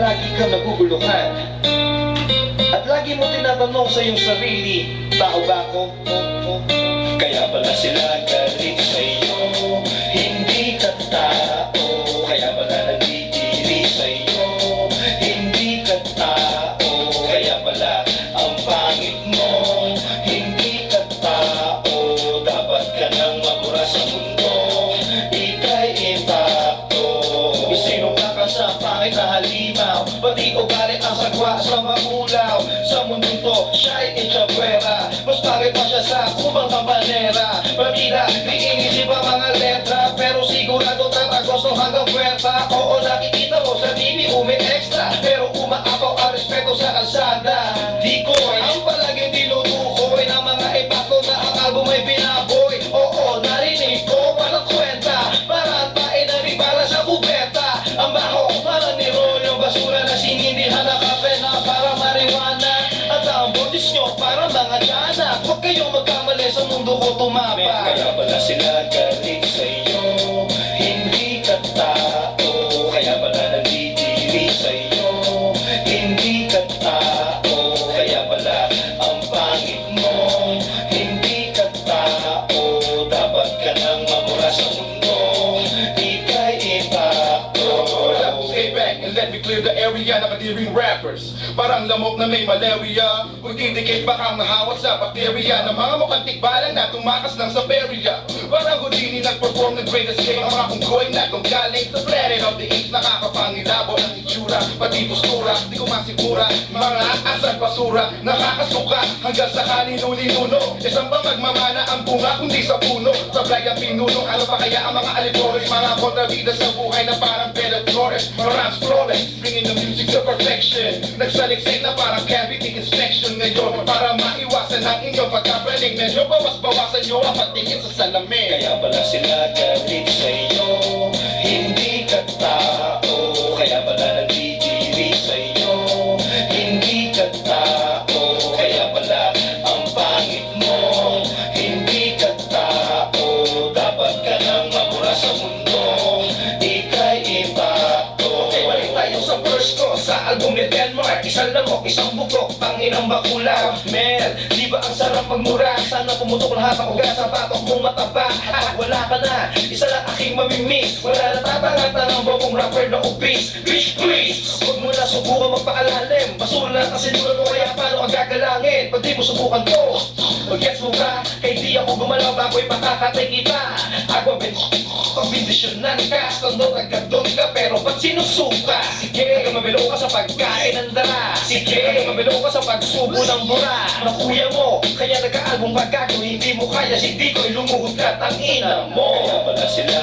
lagi kang naguguluhan at lagi mo tinatanong sa iyong sarili, tao ba ako? Kaya pala sila galit sa iyo, hindi ka tao. Kaya pala nagtitiri sa iyo, hindi ka tao. Kaya pala ang pangit mo, hindi ka tao. Dapat ka nang mabura sa mundo, ika'y impacto. Sino ka sa pangit na halimaw, pati ugali ang sagwa sa maulaw. Sa mundong to, siya'y itsapwera, mas pangit pa siya sa kubang kampanera. Pamila, diinisip ang mga letra, pero sigurado tatagosto hanggang puwerta. Oo, nakikita mo sa TV, umi-extra, pero umaapaw ang respeto sa kalsada. Di ko ang palaging tinutukoy ng mga ipakto na ang album ay binaboy. Oo, narinig ko, walang kwenta, parang tae na ribala sa kubeta. Ang baho, parang nirol yung basura na sinindihan na kape na para marijuana. At ang boses nyo, parang mga tiyanak. Huwag kayong magkamali sa mundo ko tumapa. Kaya pala sila galit sa iyo, hindi ka tao. Kaya pala nagtitiri sa iyo, hindi ka tao. Kaya pala ang pangit mo, hindi ka tao. Dapat ka nang mamura sa mundo, ika'y impacto. Stay back and let me clear the area. Nakadiring rappers, parang lamok na may malaria. Kung indicate baka mahawat sa bacteria ng mga mukhang tikbalan na tumakas ng Siberia. Parang Houdini nag-perform ng Great Escape. Ang mga unggoy na kung galing sa planet of the apes. Nakakapangilabo ang itsura, pati postura, di ko masigura. Mga asal basura, nakakasuka hanggang sa kanino-linuno. Isang ba magmamana ang bunga kundi sa puno. Sa playa pinuno, ano pa kaya ang mga alibores? Mga kontrabida sa buhay na parang Bella Flores. Marams flawless, bringing the music to perfection. Nagsaliksik na parang cavity inspection ngayon, para maiwasan ang inyong pagkapaling. Medyo bawas-bawasan nyo ang patingin sa salamin. Kaya pala sila galit sa iyo, hindi ka tao. Kaya pala nagtitiri sa iyo, hindi ka tao. Kaya pala ang pangit mo, hindi ka tao. Dapat ka nang mabura sa mundo, ika'y impacto. Okay, balik tayo sa verse ko, sa album ni Denmark. Isang lamok, isang bukok, tanginang bakulaw. Mel, di ba ang sarap magmura? Sana pumutok lahat ang ugas, ang patok mong mataba. At wala ka na, isa lang aking mamimiss. Wala na tatangata ng bobong rapper na obese. Bitch please, huwag mo na subukan magpakalalim. Basura na kasi nula mo, kaya paano ka gagalangin? Pag di mo subukan to, mag-gets mo ka? Kaya di ako gumalaw bago'y pakakatay kita. Agwa pagbindisyonan ka, standot agad doon ka, pero ba't sinusuka? Sige, mabilo ka sa pagkain ng dara. Sige, mabilo ka sa pagsubo ng bura. Nakuya mo, kaya nagka-album ka gago, hindi mo kaya si Diko'y lumuhod ka, tangina mo. Kaya pala sila